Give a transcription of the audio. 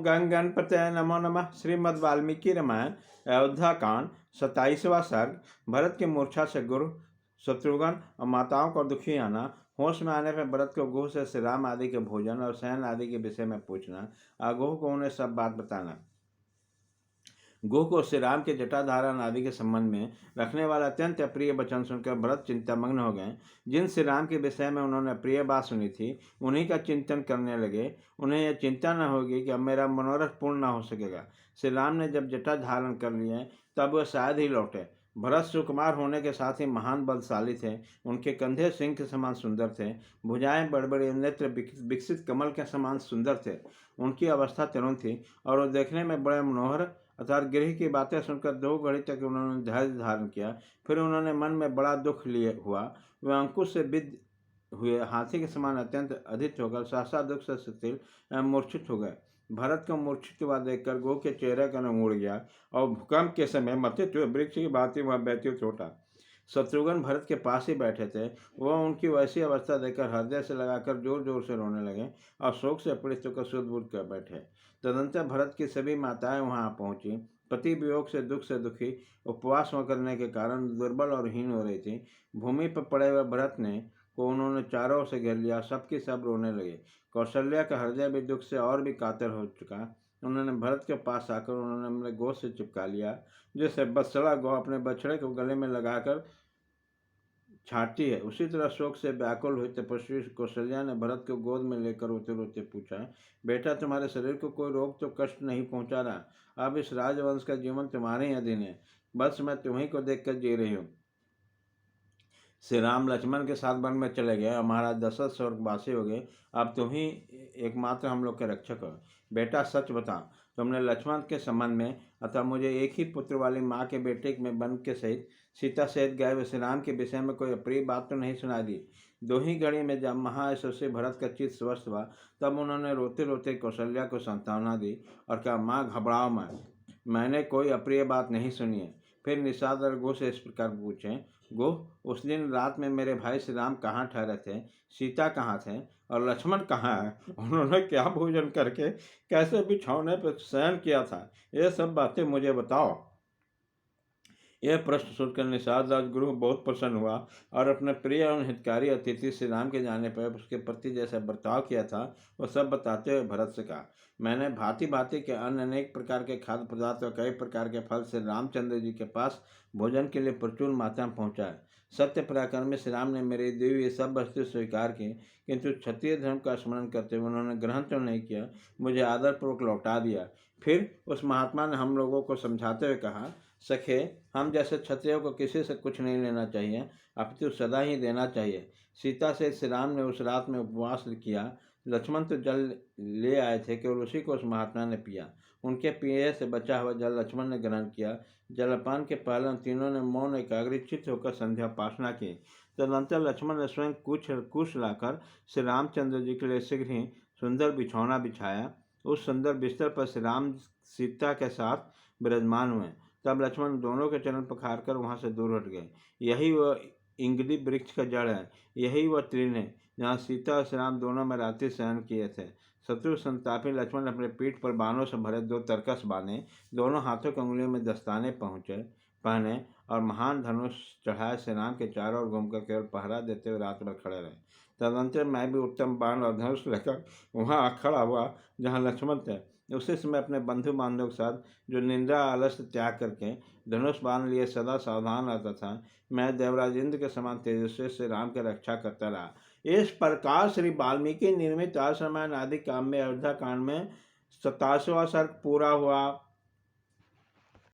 ओम गंग गणपतये नमो नमः। श्रीमद् वाल्मीकि रामायण अयोध्या कांड 27वां सर्ग। भरत की मूर्छा से गुरु शत्रुघ्न और माताओं को दुखी आना। होश में आने पर भरत को गुह से श्री राम आदि के भोजन और शयन आदि के विषय में पूछना। गुह को उन्हें सब बात बताना। गुह को श्री राम के जटाधारण आदि के संबंध में रखने वाला अत्यंत अप्रिय वचन सुनकर भरत चिंतामग्न हो गए। जिन श्री राम के विषय में उन्होंने प्रिय बात सुनी थी उन्हीं का चिंतन करने लगे। उन्हें यह चिंता न होगी कि अब मेरा मनोरथ पूर्ण न हो सकेगा। श्री राम ने जब जटा धारण कर लिए तब वह शायद ही लौटे। भरत सुकुमार होने के साथ ही महान बलशाली थे। उनके कंधे सिंह के समान सुंदर थे। भुजाएं बड़बड़ी, नेत्र विकसित कमल के समान सुंदर थे। उनकी अवस्था तरुण थी और वो देखने में बड़े मनोहर। अर्थात गृह की बातें सुनकर 2 घड़ी तक उन्होंने धैर्य धारण किया। फिर उन्होंने मन में बड़ा दुख लिए हुआ। वे अंकुश से विद्ध हुए हाथी के समान अत्यंत अधित होकर सहसा दुख से शिथिल एवं मूर्छित हो गए। भरत को मूर्छित हुआ देखकर गो के चेहरे का रंग उड़ गया और भूकंप के समय मथित हुए वृक्ष की भांति वह व्यतीत होता। शत्रुघ्न भरत के पास ही बैठे थे। वह उनकी वैसी अवस्था देखकर हृदय से लगाकर जोर जोर से रोने लगे और शोक से पीड़ित होकर सुध-बुध कर बैठे। तदंतर भरत की सभी माताएं वहां पहुंची। पति वियोग से दुखी उपवास करने के कारण दुर्बल और हीन हो रही थी। भूमि पर पड़े हुए भरत ने को उन्होंने चारों ओर से घेर लिया। सबकी सब रोने लगे। कौशल्या का हृदय भी दुख से और भी कातर हो चुका। उन्होंने भरत के पास आकर उन्होंने अपने गो से चिपका लिया, जैसे बछड़ा गौ अपने बछड़े को गले में लगाकर छाती है। उसी तरह शोक से व्याकुल हुई तपस्वी कौशल्या ने भरत को गोद में लेकर रोते रोते पूछा, बेटा तुम्हारे शरीर को कोई रोग तो कष्ट नहीं पहुंचा रहा। अब इस राजवंश का जीवन तुम्हारे ही अधीन है। बस मैं तुम्ही को देखकर जी रही हूँ। श्री राम लक्ष्मण के साथ वन में चले गए और महाराज दशरथ स्वर्गवासी हो गए। अब तुम ही एकमात्र हम लोग के रक्षक हो। बेटा सच बता, तुमने लक्ष्मण के संबंध में अतः मुझे एक ही पुत्र वाली माँ के बेटे में बन के सहित सीता सहित गए हुए श्री राम के विषय में कोई अप्रिय बात तो नहीं सुना दी। 2 ही घड़ी में जब महायशस्वी भरत का चित्त स्वस्थ हुआ तब उन्होंने रोते रोते कौशल्या को सांत्वना दी और कहा, माँ घबराओ मत, मैंने कोई अप्रिय बात नहीं सुनी है। फिर निषाद गो से इस प्रकार पूछें, गो उस दिन रात में मेरे भाई श्री राम कहाँ ठहरे थे, सीता कहाँ थे और लक्ष्मण कहाँ है, उन्होंने क्या भोजन करके कैसे बिछौने पर शयन किया था, ये सब बातें मुझे बताओ। यह प्रश्न सुनकर निषाद राजगुरु बहुत प्रसन्न हुआ और अपने प्रिय और हितकारी अतिथि श्री राम के जाने पर उसके प्रति जैसा बर्ताव किया था वह सब बताते हुए भरत से कहा, मैंने भांति भांति के अन्य अनेक प्रकार के खाद्य पदार्थ और कई प्रकार के फल श्री रामचंद्र जी के पास भोजन के लिए प्रचुर मात्रा में पहुँचाए। सत्य पराक्रमी श्री राम ने मेरी दी हुई सब वस्तु स्वीकार की, किंतु क्षत्रिय धर्म का स्मरण करते हुए उन्होंने ग्रहण तो नहीं किया, मुझे आदरपूर्वक लौटा दिया। फिर उस महात्मा ने हम लोगों को समझाते हुए कहा, सखे, हम जैसे क्षत्रियों को किसी से कुछ नहीं लेना चाहिए, अपितु सदा ही देना चाहिए। सीता से श्री राम ने उस रात में उपवास किया। लक्ष्मण तो जल ले आए थे, केवल उसी को उस महात्मा ने पिया। उनके पिए से बचा हुआ जल लक्ष्मण ने ग्रहण किया। जलपान के पहले तीनों ने मौन एकाग्रचित्त होकर संध्या उपासना की। तदनंतर लक्ष्मण ने स्वयं कुश लाकर श्री रामचंद्र जी के लिए शीघ्र ही सुंदर बिछौना बिछाया। उस सुंदर बिस्तर पर श्री राम सीता के साथ विराजमान हुए। तब लक्ष्मण दोनों के चरण पखार कर वहाँ से दूर हट गए। यही वह इंगली वृक्ष का जड़ है, यही वह तृण है जहाँ सीता और श्री राम दोनों में रात्रि शयन किए थे। शत्रु संतापी लक्ष्मण अपने पीठ पर बाणों से भरे 2 तरकस बांधे, दोनों हाथों की उंगलियों में दस्ताने पहने और महान धनुष चढ़ाए श्री राम के चारों ओर घूमकर केवल पहरा देते हुए रात भर खड़े रहे। तदनंतर मैं भी उत्तम बाण और धनुष लेकर वहाँ खड़ा हुआ जहाँ लक्ष्मण थे। उसी समय अपने बंधु बांधवों के साथ जो निंदा आलस्य त्याग करके धनुष बांध लिए सदा सावधान रहता था, मैं देवराज इंद्र के समान तेजस्वी श्री राम की रक्षा करता रहा। इस प्रकार श्री वाल्मीकि निर्मित आश्रमण आदि काव्य अयोध्या कांड में 27वां सर्ग पूरा हुआ।